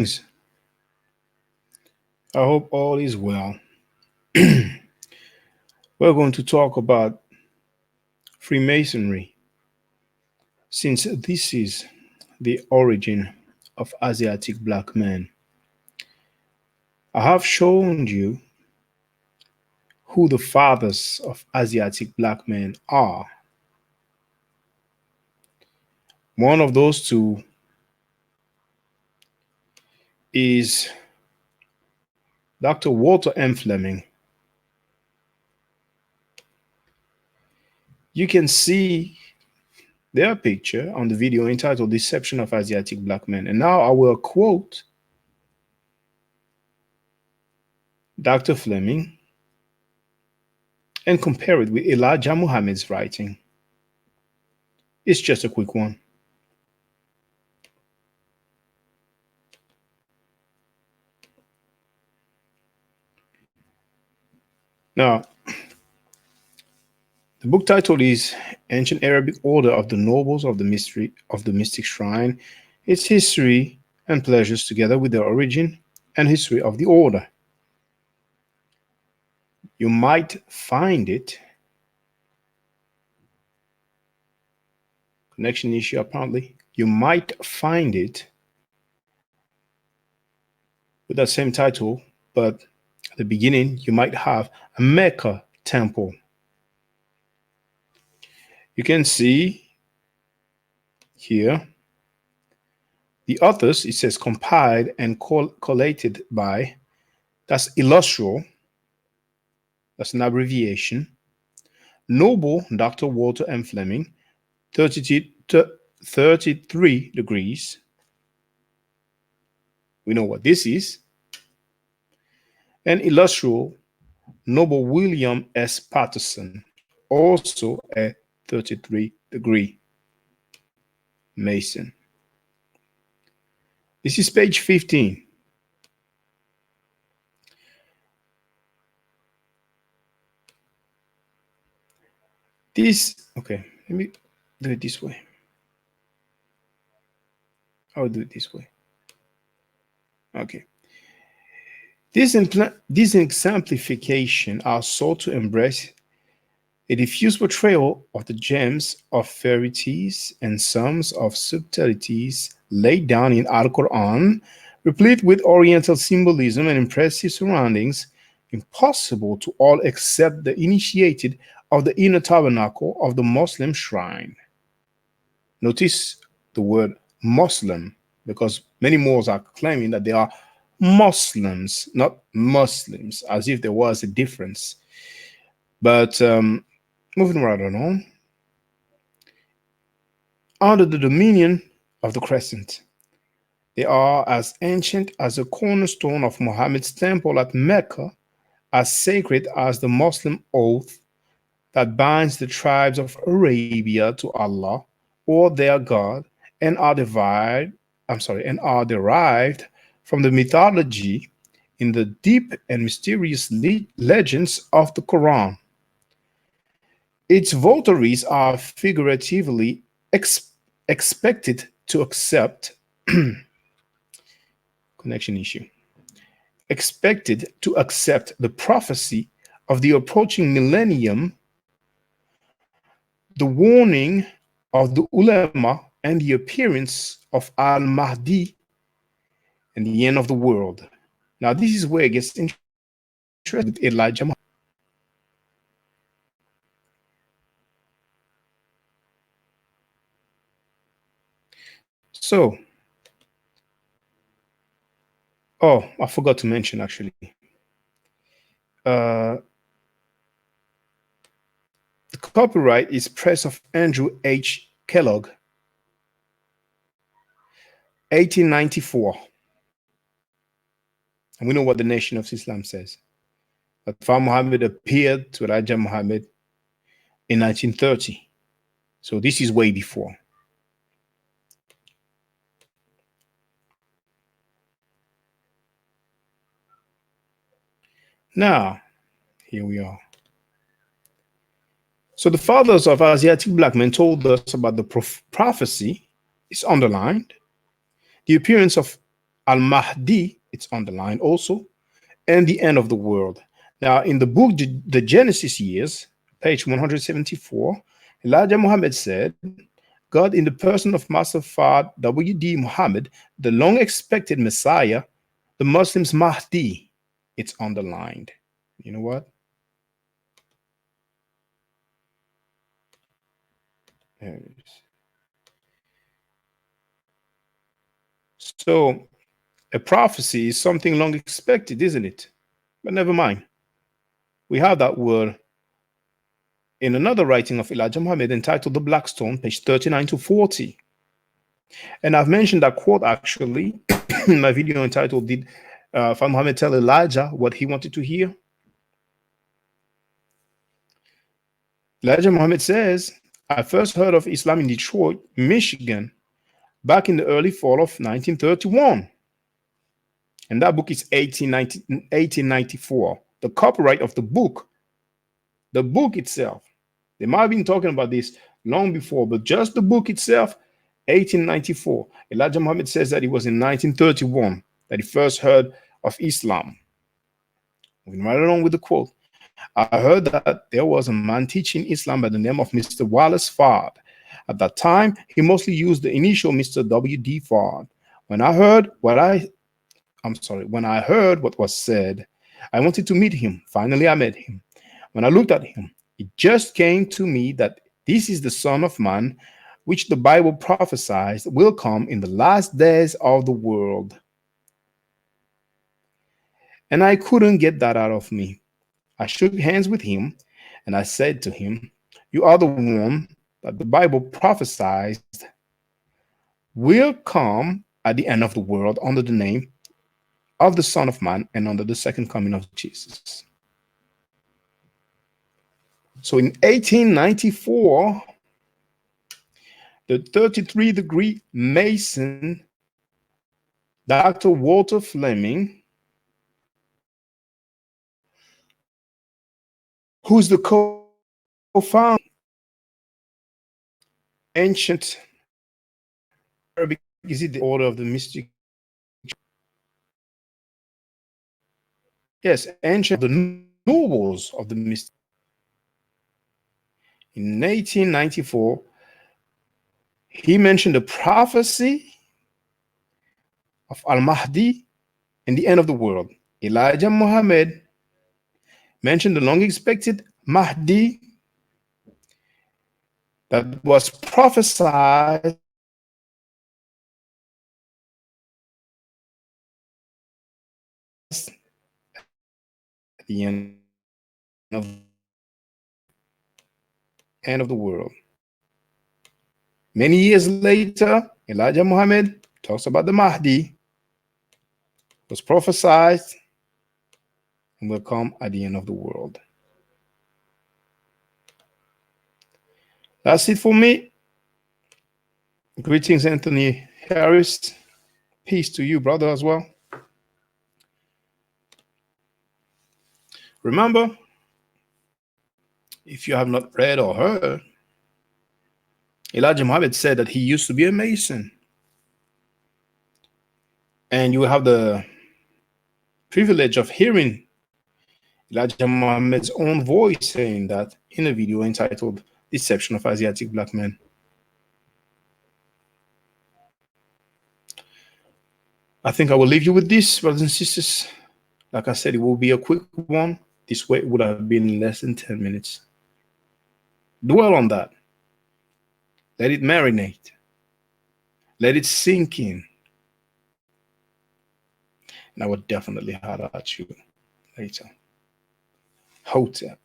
I hope all is well. We're going to talk about Freemasonry, since this is the origin of Asiatic Black Men. I have shown you who the fathers of Asiatic Black Men are. One of those two is Dr. Walter M. Fleming. You can see their picture on the video entitled Deception of Asiatic Black Men. And now I will quote Dr. Fleming and compare it with Elijah Muhammad's writing. It's just a quick one. Now, the book title is Ancient Arabic Order of the Nobles of the Mystery of the Mystic Shrine, its history and pleasures together with the origin and history of the order. You might find it, connection issue apparently, you might find it with that same title, but at the beginning you might have a Mecca temple. You can see here the authors, it says compiled and collated by, that's Illustral, that's an abbreviation, Noble Dr. Walter M. Fleming, 33 degrees. We know what this is. And Illustral, Noble William S. Patterson, also a 33-degree Mason. This is page 15. Okay, let me do it this way. I'll do it this way. Okay. These exemplifications are sought to embrace a diffuse portrayal of the gems of verities and sums of subtleties laid down in Al-Quran, replete with Oriental symbolism and impressive surroundings, impossible to all except the initiated of the inner tabernacle of the Muslim shrine. Notice the word Muslim, because many Moors are claiming that they are Muslims, not Muslims, as if there was a difference. But moving right on, under the dominion of the crescent, they are as ancient as the cornerstone of Muhammad's temple at Mecca, as sacred as the Muslim oath that binds the tribes of Arabia to Allah or their God, and are derived from the mythology in the deep and mysterious legends of the Quran. Its votaries are figuratively expected to accept connection issue. Expected to accept the prophecy of the approaching millennium, the warning of the ulama, and the appearance of Al-Mahdi and the end of the world. Now, this is where it gets interesting with Elijah Muhammad. So, oh, I forgot to mention actually. The copyright is Press of Andrew H. Kellogg, 1894. And we know what the Nation of Islam says. That Prophet Muhammad appeared to Elijah Muhammad in 1930. So this is way before. Now, here we are. So the fathers of Asiatic Black Men told us about the prophecy, it's underlined, the appearance of Al-Mahdi, it's underlined also, and the end of the world. Now, in the book, The Genesis Years, page 174, Elijah Muhammad said, God, in the person of Master Fard W.D. Muhammad, the long expected Messiah, the Muslims' Mahdi, it's underlined. You know what? There it is. So, a prophecy is something long expected, isn't it? But never mind. We have that word in another writing of Elijah Muhammad entitled The Black Stone, page 39 to 40. And I've mentioned that quote actually in my video entitled Did Father Muhammad tell Elijah what he wanted to hear? Elijah Muhammad says, I first heard of Islam in Detroit, Michigan, back in the early fall of 1931. And that book is 1894. The copyright of the book itself, they might have been talking about this long before, but just the book itself, 1894. Elijah Muhammad says that it was in 1931 that he first heard of Islam. Moving right along with the quote. I heard that there was a man teaching Islam by the name of Mr. Wallace Fard. At that time, he mostly used the initial Mr. W.D. Fard. When I heard when I heard what was said, I wanted to meet him. Finally, I met him. When I looked at him, it just came to me that this is the Son of Man, which the Bible prophesies will come in the last days of the world. And I couldn't get that out of me. I shook hands with him and I said to him, You are the one that the Bible prophesied will come at the end of the world under the name of the Son of Man and under the second coming of Jesus. So in 1894, the 33-degree Mason, Dr. Walter Fleming, who's the co-founder ancient Arabic, is it the order of the mystic? Yes, ancient, the nobles of the mystic. In 1894, he mentioned the prophecy of Al-Mahdi and the end of the world. Elijah Muhammad mentioned the long-expected Mahdi that was prophesied at the end of the world. Many years later, Elijah Muhammad talks about the Mahdi, was prophesied and will come at the end of the world. That's it for me. Greetings, Anthony Harris. Peace to you, brother, as well. Remember, if you have not read or heard, Elijah Muhammad said that he used to be a Mason. And you will have the privilege of hearing Elijah Muhammad's own voice saying that in a video entitled Deception of Asiatic Black Men. I think I will leave you with this, brothers and sisters. Like I said, it will be a quick one. This way it would have been less than 10 minutes. Dwell on that. Let it marinate. Let it sink in. And I will definitely holler at you later. Hotep.